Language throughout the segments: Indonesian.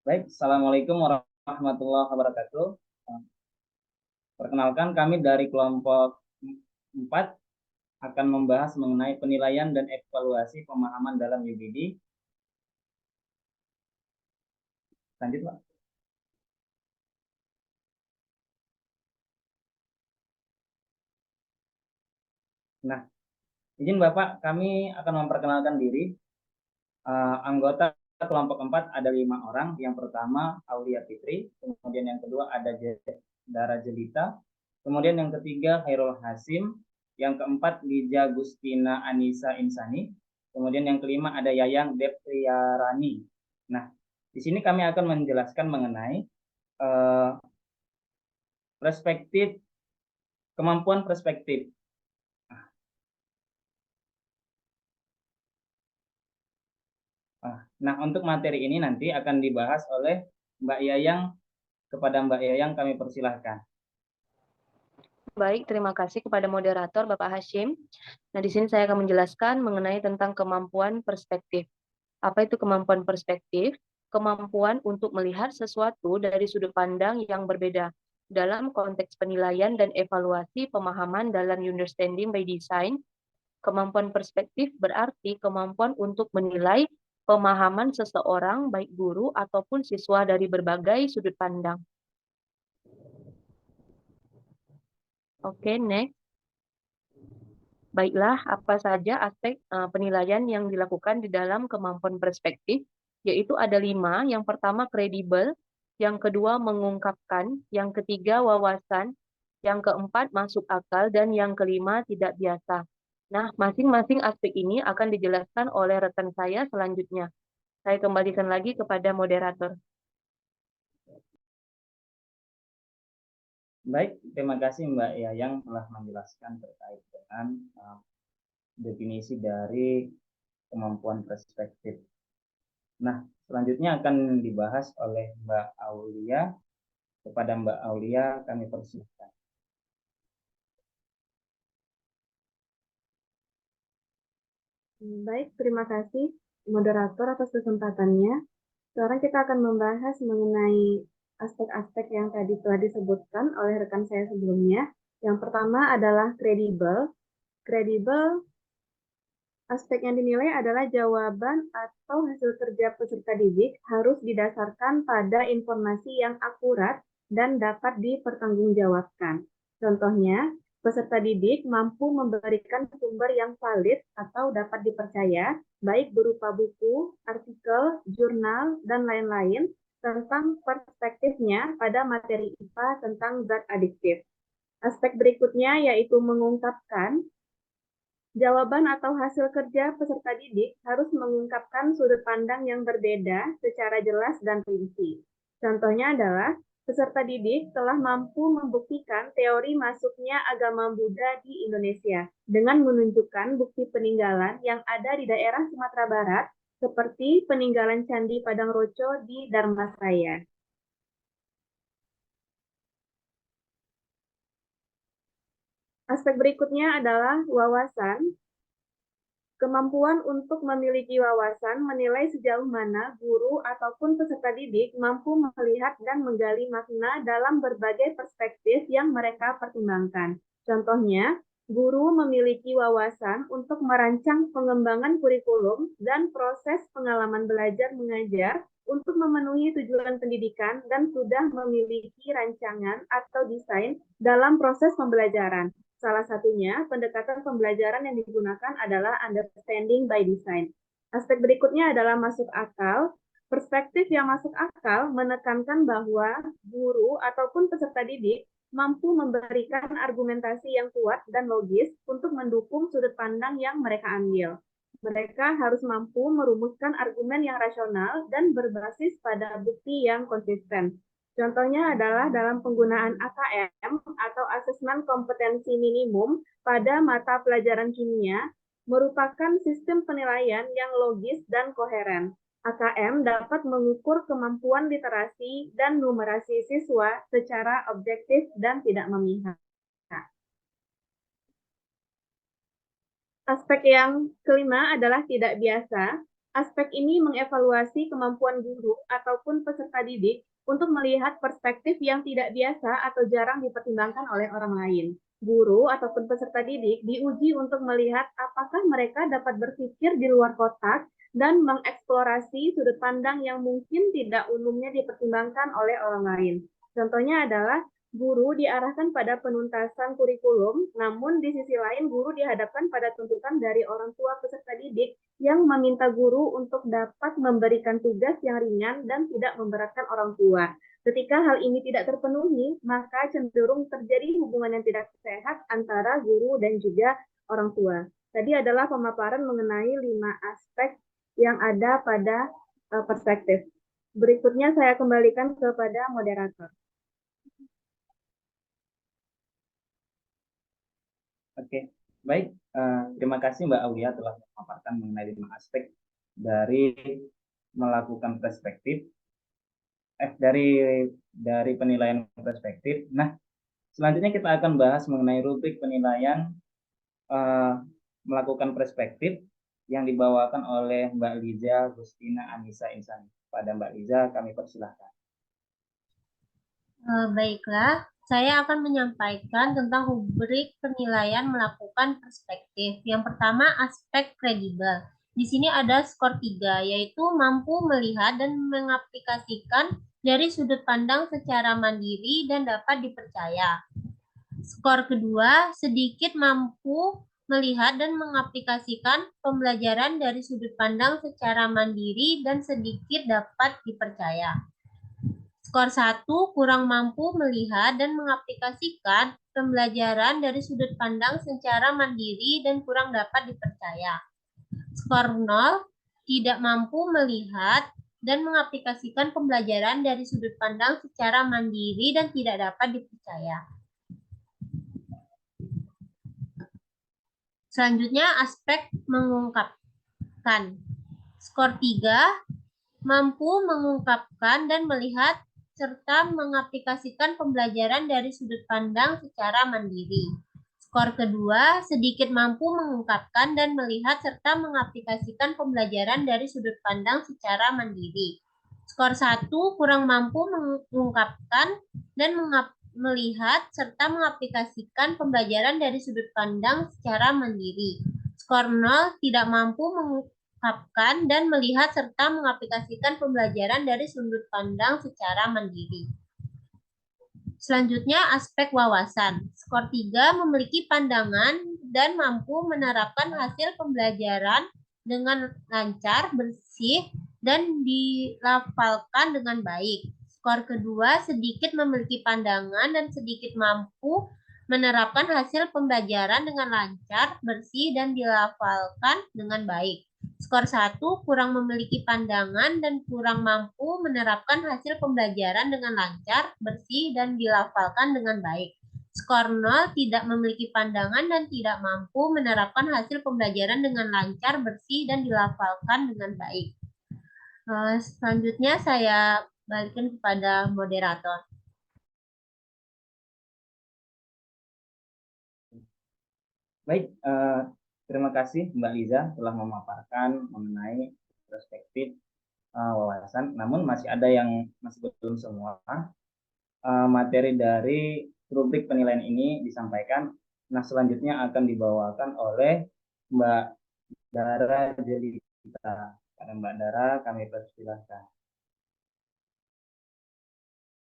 Baik, Assalamualaikum warahmatullahi wabarakatuh. Perkenalkan, kami dari kelompok 4 akan membahas mengenai penilaian dan evaluasi pemahaman dalam UBD. Lanjut, Pak. Nah, izin Bapak, kami akan memperkenalkan diri. Anggota kelompok 4 ada 5 orang. Yang pertama, Aulia Fitri. Kemudian yang kedua ada Dara Jelita. Kemudian yang ketiga, Hairul Hasim. Yang keempat, Lija Gustina Anissa Insani. Kemudian yang kelima ada Yayang Depriarani. Nah, di sini kami akan menjelaskan mengenai perspektif, kemampuan perspektif. Nah, untuk materi ini nanti akan dibahas oleh Mbak Yayang. Kepada Mbak Yayang kami persilahkan. Baik, terima kasih kepada moderator Bapak Hashim. Nah, di sini saya akan menjelaskan mengenai tentang kemampuan perspektif. Apa itu kemampuan perspektif? Kemampuan untuk melihat sesuatu dari sudut pandang yang berbeda dalam konteks penilaian dan evaluasi pemahaman dalam understanding by design. Kemampuan perspektif berarti kemampuan untuk menilai pemahaman seseorang, baik guru ataupun siswa dari berbagai sudut pandang. Oke, next. Baiklah, apa saja aspek penilaian yang dilakukan di dalam kemampuan perspektif, yaitu ada 5. Yang pertama, kredibel. Yang kedua, mengungkapkan. Yang ketiga, wawasan. Yang keempat, masuk akal. Dan yang kelima, tidak biasa. Nah, masing-masing aspek ini akan dijelaskan oleh rekan saya selanjutnya. Saya kembalikan lagi kepada moderator. Baik, terima kasih Mbak Yayang telah menjelaskan terkait dengan definisi dari kemampuan perspektif. Nah, selanjutnya akan dibahas oleh Mbak Aulia. Kepada Mbak Aulia kami persilahkan. Baik, terima kasih moderator atas kesempatannya. Sekarang kita akan membahas mengenai aspek-aspek yang tadi telah disebutkan oleh rekan saya sebelumnya. Yang pertama adalah kredibel. Kredibel, aspek yang dinilai adalah jawaban atau hasil kerja peserta didik harus didasarkan pada informasi yang akurat dan dapat dipertanggungjawabkan. Contohnya, peserta didik mampu memberikan sumber yang valid atau dapat dipercaya, baik berupa buku, artikel, jurnal, dan lain-lain, tentang perspektifnya pada materi IPA tentang zat adiktif. Aspek berikutnya yaitu mengungkapkan. Jawaban atau hasil kerja peserta didik harus mengungkapkan sudut pandang yang berbeda secara jelas dan rinci. Contohnya adalah, peserta didik telah mampu membuktikan teori masuknya agama Buddha di Indonesia dengan menunjukkan bukti peninggalan yang ada di daerah Sumatera Barat, seperti peninggalan Candi Padang Roco di Dharmasraya. Aspek berikutnya adalah wawasan. Kemampuan untuk memiliki wawasan menilai sejauh mana guru ataupun peserta didik mampu melihat dan menggali makna dalam berbagai perspektif yang mereka pertimbangkan. Contohnya, guru memiliki wawasan untuk merancang pengembangan kurikulum dan proses pengalaman belajar mengajar untuk memenuhi tujuan pendidikan dan sudah memiliki rancangan atau desain dalam proses pembelajaran. Salah satunya, pendekatan pembelajaran yang digunakan adalah understanding by design. Aspek berikutnya adalah masuk akal. Perspektif yang masuk akal menekankan bahwa guru ataupun peserta didik mampu memberikan argumentasi yang kuat dan logis untuk mendukung sudut pandang yang mereka ambil. Mereka harus mampu merumuskan argumen yang rasional dan berbasis pada bukti yang konsisten. Contohnya adalah dalam penggunaan AKM atau Asesmen Kompetensi Minimum pada mata pelajaran kimia, merupakan sistem penilaian yang logis dan koheren. AKM dapat mengukur kemampuan literasi dan numerasi siswa secara objektif dan tidak memihak. Aspek yang kelima adalah tidak biasa. Aspek ini mengevaluasi kemampuan guru ataupun peserta didik untuk melihat perspektif yang tidak biasa atau jarang dipertimbangkan oleh orang lain. Guru ataupun peserta didik diuji untuk melihat apakah mereka dapat berpikir di luar kotak dan mengeksplorasi sudut pandang yang mungkin tidak umumnya dipertimbangkan oleh orang lain. Contohnya adalah guru diarahkan pada penuntasan kurikulum, namun di sisi lain guru dihadapkan pada tuntutan dari orang tua peserta didik yang meminta guru untuk dapat memberikan tugas yang ringan dan tidak memberatkan orang tua. Ketika hal ini tidak terpenuhi, maka cenderung terjadi hubungan yang tidak sehat antara guru dan juga orang tua. Tadi adalah pemaparan mengenai 5 aspek yang ada pada perspektif. Berikutnya saya kembalikan kepada moderator. Oke, baik. Terima kasih Mbak Aulia telah memaparkan mengenai 5 aspek dari melakukan perspektif, dari penilaian perspektif. Nah, selanjutnya kita akan bahas mengenai rubrik penilaian melakukan perspektif yang dibawakan oleh Mbak Liza Gustina Anissa Insani. Pada Mbak Liza, kami persilahkan. Baiklah, saya akan menyampaikan tentang rubrik penilaian melakukan perspektif. Yang pertama, aspek kredibel. Di sini ada skor 3, yaitu mampu melihat dan mengaplikasikan dari sudut pandang secara mandiri dan dapat dipercaya. Skor kedua, sedikit mampu melihat dan mengaplikasikan pembelajaran dari sudut pandang secara mandiri dan sedikit dapat dipercaya. Skor 1, kurang mampu melihat dan mengaplikasikan pembelajaran dari sudut pandang secara mandiri dan kurang dapat dipercaya. Skor 0, tidak mampu melihat dan mengaplikasikan pembelajaran dari sudut pandang secara mandiri dan tidak dapat dipercaya. Selanjutnya, aspek mengungkapkan. Skor 3, mampu mengungkapkan dan melihat serta mengaplikasikan pembelajaran dari sudut pandang secara mandiri. Skor kedua, sedikit mampu mengungkapkan dan melihat serta mengaplikasikan pembelajaran dari sudut pandang secara mandiri. Skor 1, kurang mampu mengungkapkan dan melihat serta mengaplikasikan pembelajaran dari sudut pandang secara mandiri. Skor 0, tidak mampu mengungkapkan dan melihat serta mengaplikasikan pembelajaran dari sudut pandang secara mandiri. Selanjutnya, aspek wawasan. Skor 3, memiliki pandangan dan mampu menerapkan hasil pembelajaran dengan lancar, bersih, dan dilafalkan dengan baik. Skor kedua, sedikit memiliki pandangan dan sedikit mampu menerapkan hasil pembelajaran dengan lancar, bersih, dan dilafalkan dengan baik. Skor 1, kurang memiliki pandangan dan kurang mampu menerapkan hasil pembelajaran dengan lancar, bersih, dan dilafalkan dengan baik. Skor 0, tidak memiliki pandangan dan tidak mampu menerapkan hasil pembelajaran dengan lancar, bersih, dan dilafalkan dengan baik. Selanjutnya saya balikin kepada moderator. Baik, terima kasih Mbak Liza telah memaparkan mengenai perspektif wawasan. Namun masih ada yang masih belum semua. Materi dari rubrik penilaian ini disampaikan. Nah, selanjutnya akan dibawakan oleh Mbak Dara Jelita. Pada Mbak Dara, kami persilahkan.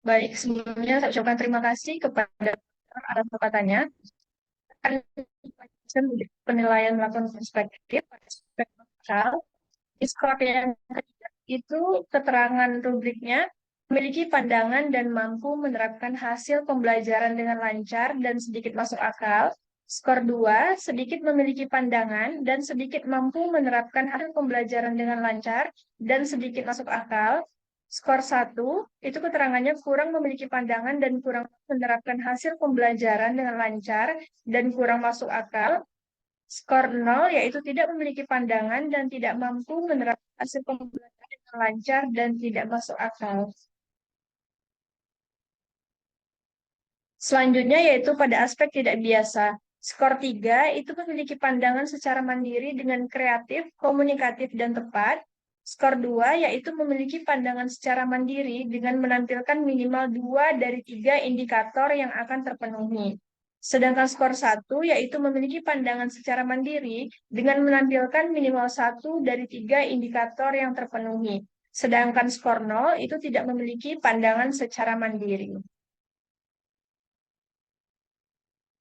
Baik, sebelumnya saya ucapkan terima kasih kepada atas kesempatannya. Penilaian melakukan perspektif pada aspek lokal. Skor yang ketiga itu keterangan rubriknya memiliki pandangan dan mampu menerapkan hasil pembelajaran dengan lancar dan sedikit masuk akal. Skor 2, sedikit memiliki pandangan dan sedikit mampu menerapkan hasil pembelajaran dengan lancar dan sedikit masuk akal. Skor 1, itu keterangannya kurang memiliki pandangan dan kurang menerapkan hasil pembelajaran dengan lancar dan kurang masuk akal. Skor 0, yaitu tidak memiliki pandangan dan tidak mampu menerapkan hasil pembelajaran dengan lancar dan tidak masuk akal. Selanjutnya yaitu pada aspek tidak biasa. Skor 3 itu memiliki pandangan secara mandiri dengan kreatif, komunikatif, dan tepat. Skor 2 yaitu memiliki pandangan secara mandiri dengan menampilkan minimal 2 dari 3 indikator yang akan terpenuhi. Sedangkan skor 1 yaitu memiliki pandangan secara mandiri dengan menampilkan minimal 1 dari 3 indikator yang terpenuhi. Sedangkan skor 0 itu tidak memiliki pandangan secara mandiri.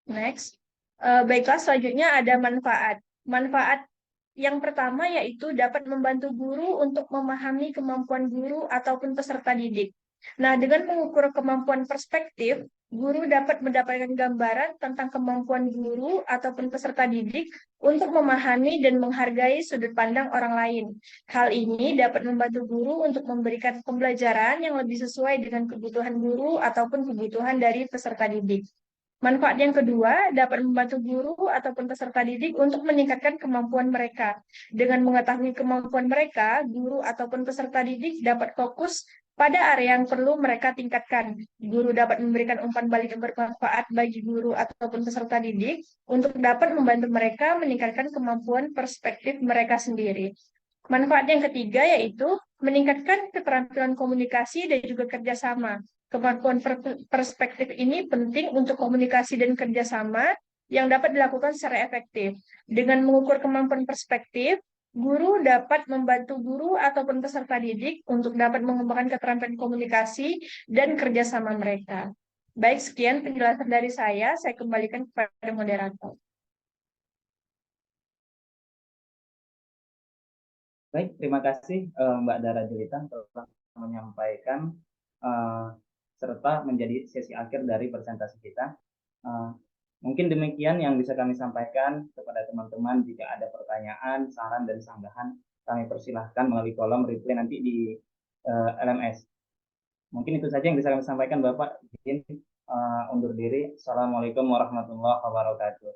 Next. Baiklah, selanjutnya ada manfaat. Manfaat yang pertama yaitu dapat membantu guru untuk memahami kemampuan guru ataupun peserta didik. Nah, dengan mengukur kemampuan perspektif, guru dapat mendapatkan gambaran tentang kemampuan guru ataupun peserta didik untuk memahami dan menghargai sudut pandang orang lain. Hal ini dapat membantu guru untuk memberikan pembelajaran yang lebih sesuai dengan kebutuhan guru ataupun kebutuhan dari peserta didik. Manfaat yang kedua, dapat membantu guru ataupun peserta didik untuk meningkatkan kemampuan mereka. Dengan mengetahui kemampuan mereka, guru ataupun peserta didik dapat fokus pada area yang perlu mereka tingkatkan. Guru dapat memberikan umpan balik yang bermanfaat bagi guru ataupun peserta didik untuk dapat membantu mereka meningkatkan kemampuan perspektif mereka sendiri. Manfaat yang ketiga yaitu meningkatkan keterampilan komunikasi dan juga kerjasama. Kemampuan perspektif ini penting untuk komunikasi dan kerjasama yang dapat dilakukan secara efektif. Dengan mengukur kemampuan perspektif, guru dapat membantu guru ataupun peserta didik untuk dapat mengembangkan keterampilan komunikasi dan kerjasama mereka. Baik, sekian penjelasan dari saya kembalikan kepada moderator. Baik, terima kasih Mbak Dara Julita telah menyampaikan serta menjadi sesi akhir dari presentasi kita. Mungkin demikian yang bisa kami sampaikan kepada teman-teman. Jika ada pertanyaan, saran, dan sanggahan, kami persilahkan melalui kolom reply nanti di LMS. Mungkin itu saja yang bisa kami sampaikan, Bapak. Izin undur diri. Assalamualaikum warahmatullahi wabarakatuh.